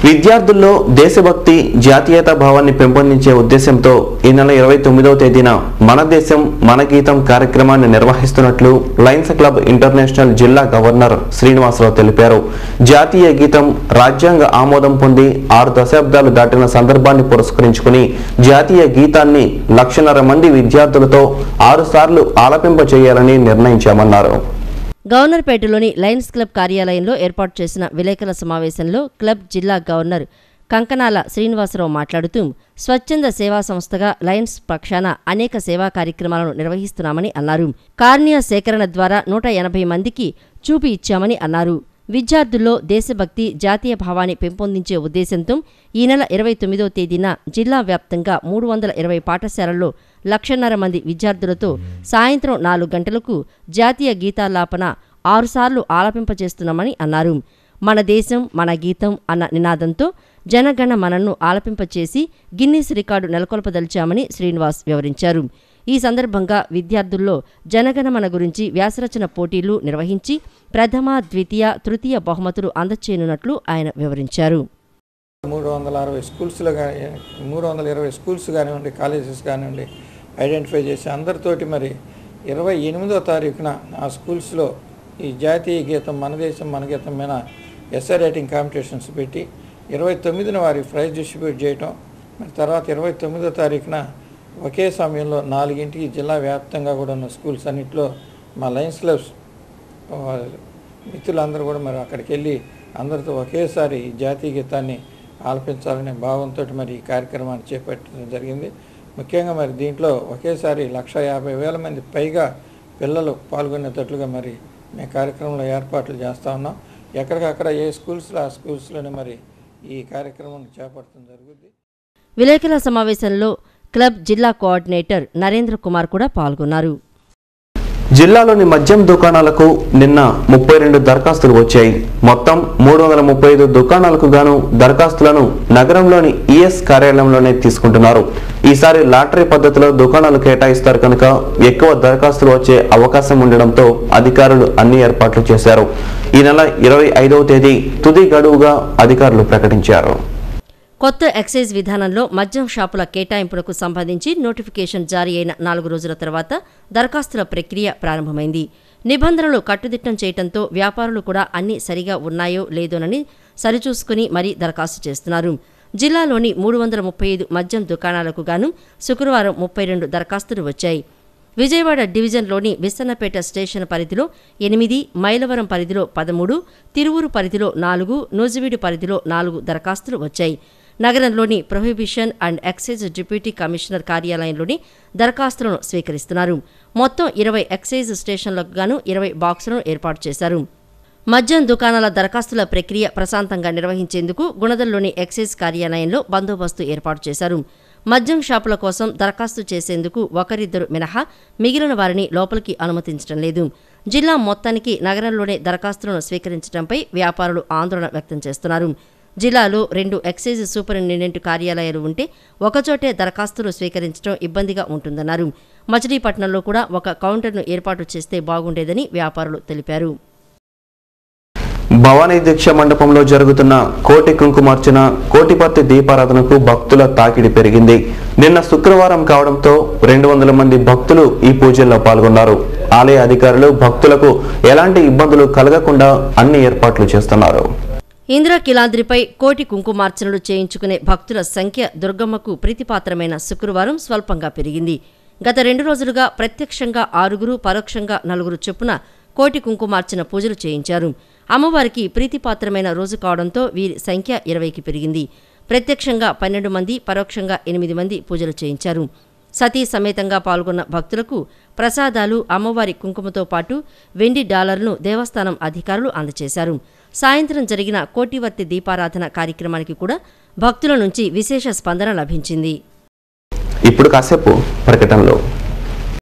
విద్యార్థుల్లో దేశభక్తి జాతీయతా భావాన్ని పెంపొందించే ఉద్దేశంతో ఈ నెల 29వ తేదీన మన దేశం మన గీతం కార్యక్రమాన్ని నిర్వహిస్తున్నట్లు లయన్స్ క్లబ్ ఇంటర్నేషనల్ జిల్లా గవర్నర్ శ్రీనివాసరావు తెలిపారు. జాతీయ గీతం రాజ్యాంగ ఆమోదం పొంది 6 దశాబ్దాలు దాటిన సందర్భాన్ని పురస్కరించుకుని జాతీయ గీతాన్ని 1,00,000 మంది విద్యార్థులతో 6 సార్లు ఆలపింప చేయాలని నిర్ణయించామన్నారు. గవర్నర్పేటలోని లయన్స్ క్లబ్ కార్యాలయంలో ఏర్పాటు చేసిన విలేకరుల సమావేశంలో క్లబ్ జిల్లా గవర్నర్ కంకనాల శ్రీనివాసరావు మాట్లాడుతూ స్వచ్ఛంద సేవా సంస్థగా లయన్స్ పక్షాన అనేక సేవా కార్యక్రమాలను నిర్వహిస్తున్నామని అన్నారు. కార్నియా సేకరణ ద్వారా 180 మందికి చూపి ఇచ్చామని అన్నారు. విద్యార్థుల్లో దేశభక్తి జాతీయ భావాన్ని పెంపొందించే ఉద్దేశంతో ఈ నెల 29వ తేదీన జిల్లా వ్యాప్తంగా 320 పాఠశాలల్లో 1,00,000 మంది విద్యార్థులతో సాయంత్రం 4 గంటలకు జాతీయ గీతాలాపన 6 సార్లు ఆలపింపచేస్తున్నామని అన్నారు. మన దేశం మన గీతం అన్న నినాదంతో జనగణ మనను ఆలపింపచేసి గిన్నీస్ రికార్డు నెలకొల్పదలిచామని శ్రీనివాస్ వివరించారు. ఈ సందర్భంగా విద్యార్థుల్లో జనగణమన గురించి వ్యాసరచన పోటీలు నిర్వహించి ప్రథమ, ద్వితీయ, తృతీయ బహుమతులు అందచేయనున్నట్లు ఆయన వివరించారు. 320 స్కూల్స్ కానివ్వండి, కాలేజెస్ కానివ్వండి ఐడెంటిఫై చేసి అందరితోటి మరి 28వ తారీఖున ఆ స్కూల్స్లో ఈ జాతీయ గీతం మన దేశం మన గీతం మీద ఎస్ఏ రైటింగ్ కాంపిటీషన్స్ పెట్టి 29న వారి ప్రైజ్ డిస్ట్రిబ్యూట్ చేయటం, మరి తర్వాత 29వ తారీఖున ఒకే సమయంలో 4ంటికి జిల్లా వ్యాప్తంగా కూడా ఉన్న స్కూల్స్ అన్నింటిలో మా లయన్స్ క్లబ్స్ మిత్రులందరూ కూడా మరి అక్కడికి వెళ్ళి అందరితో ఒకేసారి జాతీయ గీతాన్ని ఆలపించాలనే భావంతో మరి ఈ కార్యక్రమాన్ని చేపట్టడం జరిగింది. ముఖ్యంగా మరి దీంట్లో ఒకేసారి 1,50,000 మంది పైగా పిల్లలు పాల్గొనేటట్లుగా మరి మేము కార్యక్రమంలో ఏర్పాట్లు చేస్తూ ఉన్నాం. ఎక్కడికక్కడ ఏ స్కూల్స్లో ఆ స్కూల్స్లోనే మరి ఈ కార్యక్రమం చేపట్టడం జరుగుతుంది. విలేకరుల సమావేశంలో క్లబ్ జిల్లా కోఆర్డినేటర్ నరేంద్ర కుమార్ కూడా పాల్గొన్నారు. జిల్లాలోని మద్యం దుకాణాలకు నిన్న 32 దరఖాస్తులు వచ్చాయి. మొత్తం 335 దుకాణాలకు గాను దరఖాస్తులను నగరంలోని ఈఎస్ కార్యాలయంలోనే తీసుకుంటున్నారు. ఈసారి లాటరీ పద్ధతిలో దుకాణాలు కేటాయిస్తారు కనుక ఎక్కువ దరఖాస్తులు వచ్చే అవకాశం ఉండడంతో అధికారులు అన్ని ఏర్పాట్లు చేశారు. ఈ నెల 25వ తేదీ తుది గడువుగా అధికారులు ప్రకటించారు. కొత్త ఎక్సైజ్ విధానంలో మద్యం షాపుల కేటాయింపులకు సంబంధించి నోటిఫికేషన్ జారీ అయిన 4 రోజుల తర్వాత దరఖాస్తుల ప్రక్రియ ప్రారంభమైంది. నిబంధనలు కట్టుదిట్టం చేయడంతో వ్యాపారులు కూడా అన్ని సరిగా ఉన్నాయో లేదోనని సరిచూసుకుని మరీ దరఖాస్తు చేస్తున్నారు. జిల్లాలోని 335 మద్యం దుకాణాలకు గాను శుక్రవారం 32 దరఖాస్తులు వచ్చాయి. విజయవాడ డివిజన్లోని విస్సన్నపేట స్టేషన్ పరిధిలో 8, మైలవరం పరిధిలో 13, తిరువూరు పరిధిలో 4, నూజివీడు పరిధిలో 4 దరఖాస్తులు వచ్చాయి. నగరంలోని prohibition and excise deputy commissioner కార్యాలయంలోని దరఖాస్తులను స్వీకరిస్తున్నారు. మొత్తం 20 ఎక్సైజ్ స్టేషన్లకు గాను 20 బాక్సులను ఏర్పాటు చేశారు. మద్యం దుకాణాల దరఖాస్తుల ప్రక్రియ ప్రశాంతంగా నిర్వహించేందుకు గుణదల్లోని ఎక్సైజ్ కార్యాలయంలో బందోబస్తు ఏర్పాటు చేశారు. మద్యం షాపుల కోసం దరఖాస్తు చేసేందుకు ఒకరిద్దరు మినహా మిగిలిన వారిని లోపలికి అనుమతించడం లేదు. జిల్లా మొత్తానికి నగరంలోనే దరఖాస్తులను స్వీకరించడంపై వ్యాపారులు ఆందోళన వ్యక్తం చేస్తున్నారు. జిల్లాలో 2 ఎక్సైజ్ సూపరింటెండెంట్ కార్యాలయాలు ఉంటే ఒకచోటే దరఖాస్తులు స్వీకరించడం ఇబ్బందిగా ఉంటుందన్నారు. మచిలీపట్నంలో కూడా ఒక కౌంటర్ను ఏర్పాటు చేస్తే బాగుండేదని వ్యాపారులు తెలిపారు. భవానీ దీక్ష మండపంలో జరుగుతున్న కోటి కుంకుమార్చన, కోటిపత్తి దీపారాధనకు భక్తుల తాకిడి పెరిగింది. నిన్న శుక్రవారం కావడంతో 200 మంది భక్తులు ఈ పూజల్లో పాల్గొన్నారు. ఆలయ అధికారులు భక్తులకు ఎలాంటి ఇబ్బందులు కలగకుండా అన్ని ఏర్పాట్లు చేస్తున్నారు. ఇంద్రకీలాద్రిపై కోటి కుంకుమార్చనలు చేయించుకునే భక్తుల సంఖ్య దుర్గమ్మకు ప్రీతిపాత్రమైన శుక్రవారం స్వల్పంగా పెరిగింది. గత 2 రోజులుగా ప్రత్యక్షంగా 6, పరోక్షంగా 4 చొప్పున కోటి కుంకుమార్చన పూజలు చేయించారు. అమ్మవారికి ప్రీతిపాత్రమైన రోజు కావడంతో వీరి సంఖ్య 20కి పెరిగింది. ప్రత్యక్షంగా 12 మంది, పరోక్షంగా 8 మంది పూజలు చేయించారు. సతీ సమేతంగా పాల్గొన్న భక్తులకు ప్రసాదాలు, అమ్మవారి కుంకుమతో పాటు వెండి డాలర్ను దేవస్థానం అధికారులు అందజేశారు. సాయంత్రం జరిగిన కోటివర్తి దీపారాధన కార్యక్రమానికి కూడా భక్తుల నుంచి విశేష స్పందన లభించింది. ఇప్పుడు కాసేపు ప్రకటనలో